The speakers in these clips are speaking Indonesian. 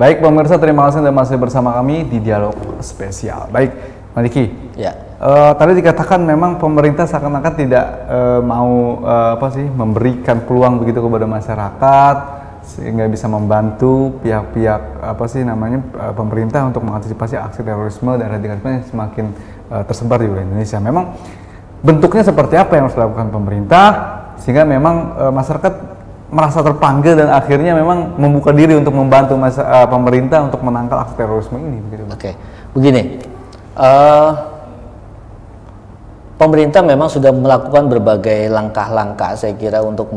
baik pemirsa, terima kasih Anda masih bersama kami di Dialog Spesial. Baik, Mas Diki. Ya. Tadi dikatakan memang pemerintah seakan-akan tidak mau memberikan peluang begitu kepada masyarakat sehingga bisa membantu pihak-pihak pemerintah untuk mengantisipasi aksi terorisme dan radikalisme yang semakin tersebar di wilayah Indonesia. Memang bentuknya seperti apa yang harus dilakukan pemerintah sehingga memang masyarakat merasa terpanggil dan akhirnya memang membuka diri untuk membantu pemerintah untuk menangkal aksi terorisme ini. Oke, begini. Pemerintah memang sudah melakukan berbagai langkah-langkah saya kira untuk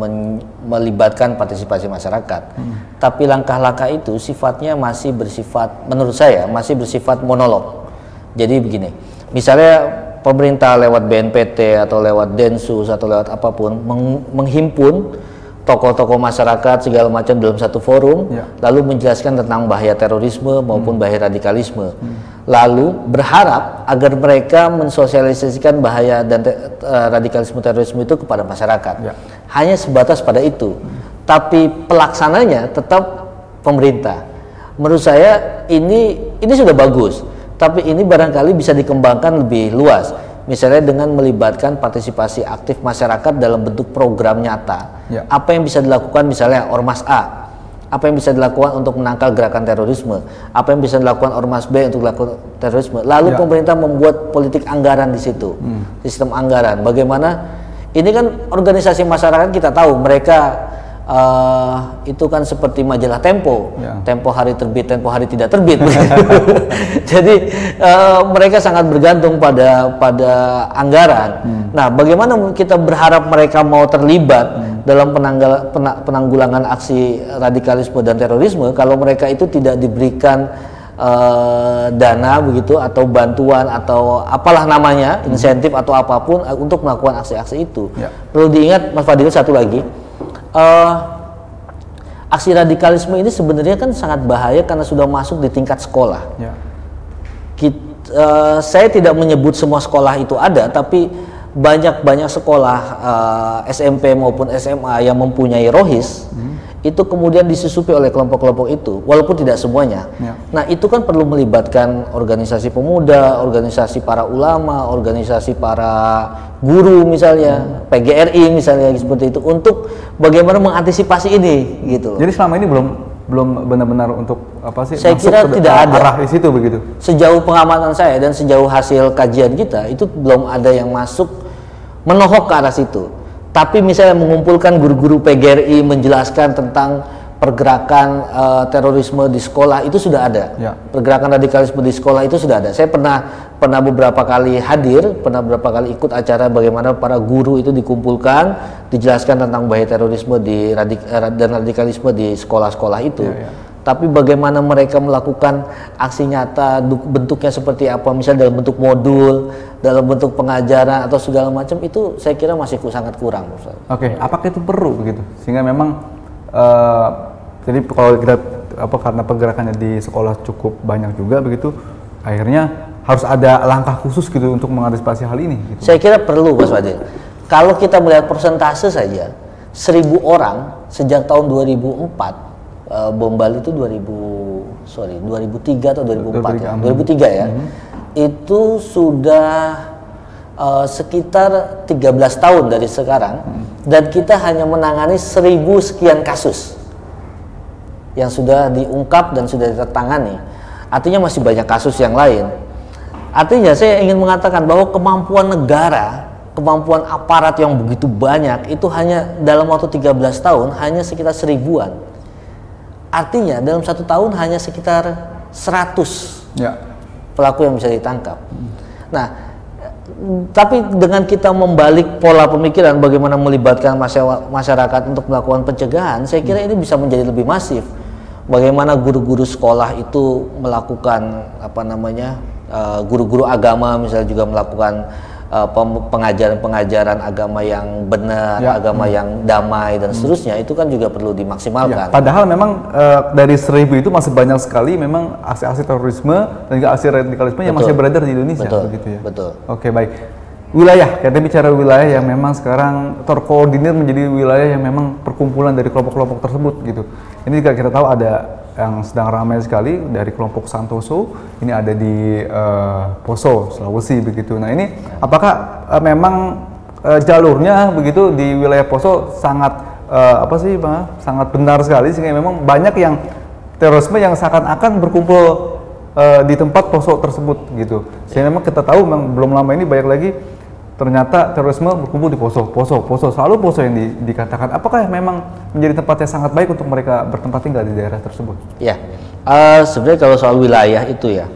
melibatkan partisipasi masyarakat. Tapi langkah-langkah itu sifatnya masih bersifat, menurut saya masih bersifat monolog. Jadi begini, misalnya pemerintah lewat BNPT atau lewat Densus atau lewat apapun menghimpun tokoh-tokoh masyarakat segala macam dalam satu forum, lalu menjelaskan tentang bahaya terorisme maupun bahaya radikalisme. Lalu berharap agar mereka mensosialisasikan bahaya dan radikalisme terorisme itu kepada masyarakat. Hanya sebatas pada itu. Tapi pelaksananya tetap pemerintah. Menurut saya ini sudah bagus. Tapi ini barangkali bisa dikembangkan lebih luas. Misalnya dengan melibatkan partisipasi aktif masyarakat dalam bentuk program nyata. Apa yang bisa dilakukan misalnya Ormas A? Apa yang bisa dilakukan untuk menangkal gerakan terorisme? Apa yang bisa dilakukan Ormas B untuk melakukan terorisme? Lalu pemerintah membuat politik anggaran di situ, sistem anggaran. Bagaimana? Ini kan organisasi masyarakat kita tahu mereka itu kan seperti majalah Tempo, Tempo hari terbit, Tempo hari tidak terbit. Jadi mereka sangat bergantung pada anggaran. Nah, bagaimana kita berharap mereka mau terlibat dalam penanggulangan aksi radikalisme dan terorisme kalau mereka itu tidak diberikan dana begitu atau bantuan atau apalah namanya, insentif atau apapun untuk melakukan aksi-aksi itu. Perlu diingat Mas Fadil satu lagi, aksi radikalisme ini sebenarnya kan sangat bahaya karena sudah masuk di tingkat sekolah. Saya tidak menyebut semua sekolah itu ada, tapi banyak sekolah SMP maupun SMA yang mempunyai rohis itu kemudian disusupi oleh kelompok-kelompok itu, walaupun tidak semuanya. Nah, itu kan perlu melibatkan organisasi pemuda, organisasi para ulama, organisasi para guru misalnya, PGRI misalnya seperti itu, untuk bagaimana mengantisipasi ini gitu. Jadi selama ini belum benar-benar untuk saya kira tidak ada arah di situ begitu. Sejauh pengamatan saya dan sejauh hasil kajian kita itu belum ada yang masuk menohok ke arah situ. Tapi misalnya mengumpulkan guru-guru PGRI menjelaskan tentang pergerakan terorisme di sekolah itu sudah ada. Pergerakan radikalisme di sekolah itu sudah ada. Saya pernah beberapa kali hadir, pernah beberapa kali ikut acara bagaimana para guru itu dikumpulkan, dijelaskan tentang bahaya terorisme dan radikalisme di sekolah-sekolah itu. Tapi bagaimana mereka melakukan aksi nyata, bentuknya seperti apa, misalnya dalam bentuk modul, dalam bentuk pengajaran atau segala macam, itu saya kira masih sangat kurang. Oke, apakah itu perlu begitu? Sehingga memang jadi kalau kita karena pergerakannya di sekolah cukup banyak juga begitu, akhirnya harus ada langkah khusus gitu untuk mengantisipasi hal ini. Gitu. Saya kira perlu, Mas Fadil. Kalau kita melihat persentase saja, 1.000 orang sejak tahun 2004. Bom Bali itu 2003 atau 2004 ya, 2003 ya, itu sudah sekitar 13 tahun dari sekarang, dan kita hanya menangani 1.000 sekian kasus yang sudah diungkap dan sudah ditangani. Artinya masih banyak kasus yang lain. Artinya saya ingin mengatakan bahwa kemampuan negara, kemampuan aparat yang begitu banyak itu hanya dalam waktu 13 tahun hanya sekitar 1.000-an. Artinya dalam 1 tahun hanya sekitar 100 pelaku yang bisa ditangkap. Nah, tapi dengan kita membalik pola pemikiran bagaimana melibatkan masyarakat untuk melakukan pencegahan, saya kira ini bisa menjadi lebih masif. Bagaimana guru-guru sekolah itu melakukan guru-guru agama misalnya juga melakukan pengajaran agama yang benar, agama yang damai dan seterusnya, itu kan juga perlu dimaksimalkan. Padahal memang dari 1.000 itu masih banyak sekali memang aksi-aksi terorisme dan juga aksi radikalisme yang masih beredar di Indonesia. Betul, begitu ya. Betul. Oke, baik. wilayah, kita bicara wilayah yang memang sekarang terkoordinir menjadi wilayah yang memang perkumpulan dari kelompok-kelompok tersebut gitu. Ini juga kita tahu ada yang sedang ramai sekali dari kelompok Santoso, ini ada di Poso, Sulawesi begitu. Nah ini apakah memang jalurnya begitu di wilayah Poso sangat apa sih Bang, sangat benar sekali sehingga memang banyak yang terorisme yang seakan-akan berkumpul di tempat Poso tersebut gitu. Sehingga memang kita tahu memang belum lama ini banyak lagi ternyata terorisme berkumpul di Poso, selalu Poso yang dikatakan. Apakah memang menjadi tempat yang sangat baik untuk mereka bertempat tinggal di daerah tersebut? Ya, sebenarnya kalau soal wilayah itu ya,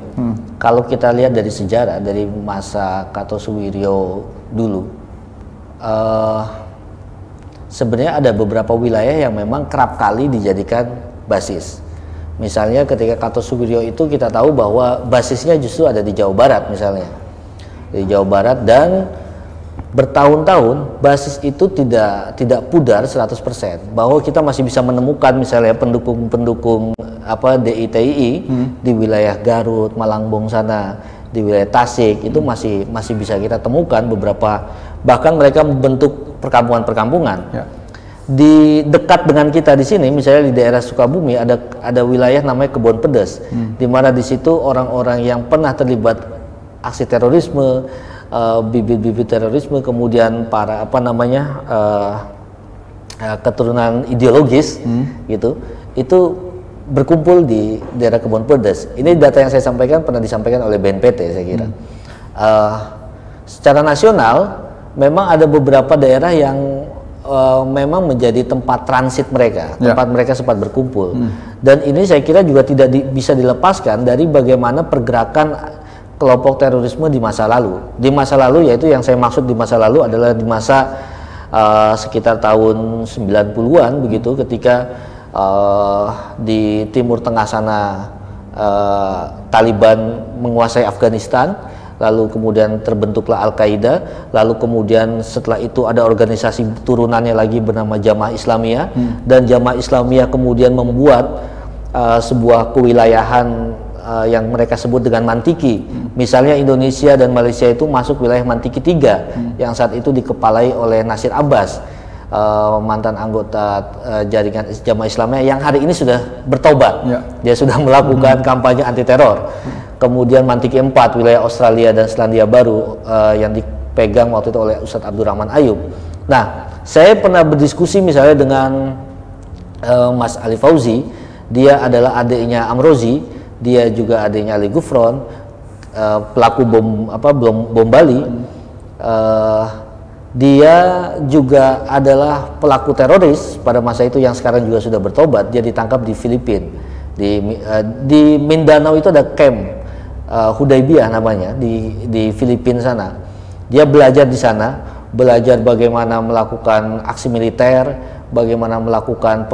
kalau kita lihat dari sejarah dari masa Kartosuwiryo dulu, sebenarnya ada beberapa wilayah yang memang kerap kali dijadikan basis. Misalnya ketika Kartosuwiryo itu kita tahu bahwa basisnya justru ada di Jawa Barat misalnya, di Jawa Barat, dan bertahun-tahun basis itu tidak pudar 100%, bahwa kita masih bisa menemukan misalnya pendukung-pendukung DITII di wilayah Garut, Malangbong sana, di wilayah Tasik itu masih bisa kita temukan beberapa, bahkan mereka membentuk perkampungan-perkampungan. Ya. Di dekat dengan kita di sini, misalnya di daerah Sukabumi ada wilayah namanya Kebon Pedes, di mana di situ orang-orang yang pernah terlibat aksi terorisme, bibit-bibit terorisme, kemudian para keturunan ideologis gitu, itu berkumpul di daerah Kebon Pedes. Ini data yang saya sampaikan pernah disampaikan oleh BNPT saya kira. Secara nasional memang ada beberapa daerah yang memang menjadi tempat transit mereka, tempat mereka sempat berkumpul. Dan ini saya kira juga tidak bisa dilepaskan dari bagaimana pergerakan kelompok terorisme di masa lalu. Di masa lalu, yaitu yang saya maksud di masa lalu adalah di masa sekitar tahun 90-an begitu, ketika di Timur Tengah sana Taliban menguasai Afghanistan, lalu kemudian terbentuklah Al-Qaeda, lalu kemudian setelah itu ada organisasi turunannya lagi bernama Jamaah Islamiyah, dan Jamaah Islamiyah kemudian membuat sebuah kewilayahan yang mereka sebut dengan Mantiki. Misalnya Indonesia dan Malaysia itu masuk wilayah Mantiki 3 yang saat itu dikepalai oleh Nasir Abbas, mantan anggota jaringan Jamaah Islamiyah yang hari ini sudah bertobat. Dia sudah melakukan kampanye anti teror. Kemudian Mantiki 4 wilayah Australia dan Selandia Baru yang dipegang waktu itu oleh Ustadz Abdurrahman Ayub. Nah, saya pernah berdiskusi misalnya dengan Mas Ali Fauzi, dia adalah adiknya Amrozi, dia juga adiknya Ali Gufron, pelaku bom Bali. Dia juga adalah pelaku teroris pada masa itu yang sekarang juga sudah bertobat. Dia ditangkap di Filipina, di Mindanao itu ada camp Hudaybiyah namanya, di Filipina sana. Dia belajar di sana, belajar bagaimana melakukan aksi militer, bagaimana melakukan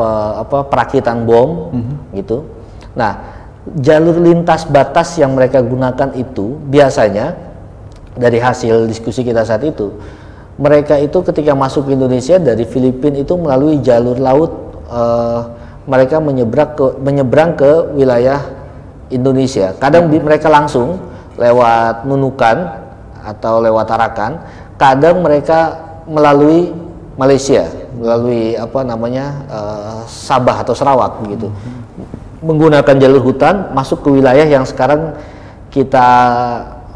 perakitan bom gitu. Nah, jalur lintas batas yang mereka gunakan itu biasanya dari hasil diskusi kita saat itu, mereka itu ketika masuk ke Indonesia dari Filipina itu melalui jalur laut, mereka menyeberang ke wilayah Indonesia. Kadang mereka langsung lewat Nunukan atau lewat Tarakan, kadang mereka melalui Malaysia, melalui Sabah atau Sarawak begitu, menggunakan jalur hutan masuk ke wilayah yang sekarang kita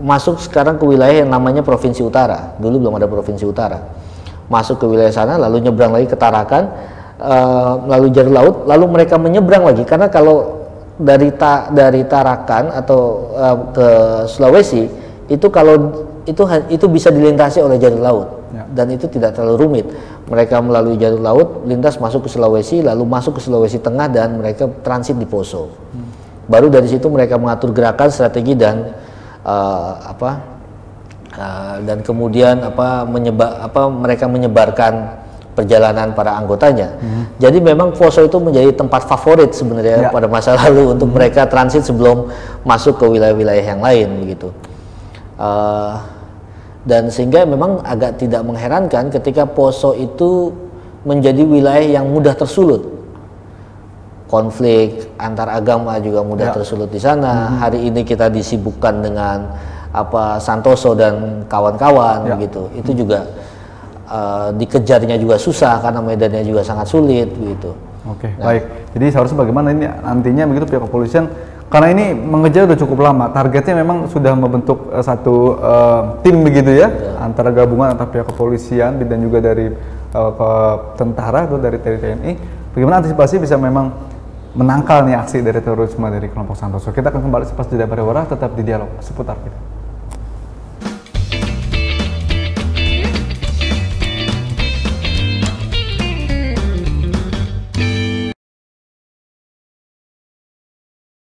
masuk ke wilayah yang namanya Provinsi Utara. Dulu belum ada Provinsi Utara. Masuk ke wilayah sana, lalu nyebrang lagi ke Tarakan, melalui jalur laut, lalu mereka menyeberang lagi, karena kalau dari Tarakan atau ke Sulawesi itu kalau itu bisa dilintasi oleh jalur laut, dan itu tidak terlalu rumit. Mereka melalui jalur laut lintas masuk ke Sulawesi, lalu masuk ke Sulawesi Tengah, dan mereka transit di Poso. Baru dari situ mereka mengatur gerakan, strategi, dan dan kemudian mereka menyebarkan perjalanan para anggotanya. Jadi memang Poso itu menjadi tempat favorit sebenarnya pada masa lalu untuk mereka transit sebelum masuk ke wilayah-wilayah yang lain begitu. Dan sehingga memang agak tidak mengherankan ketika Poso itu menjadi wilayah yang mudah tersulut. Konflik antar agama juga mudah tersulut di sana. Hari ini kita disibukkan dengan Santoso dan kawan-kawan gitu. Itu juga dikejarnya juga susah karena medannya juga sangat sulit begitu. Oke, baik. Jadi seharusnya bagaimana ini nantinya begitu pihak kepolisian, karena ini mengejar udah cukup lama. Targetnya memang sudah membentuk satu tim begitu ya, antara gabungan antara pihak kepolisian dan juga dari tentara atau dari TNI. Bagaimana antisipasi bisa memang menangkal nih aksi dari terorisme dari kelompok Santoso. Kita akan kembali sepas jeda pariwara, tetap di Dialog Seputar Kita.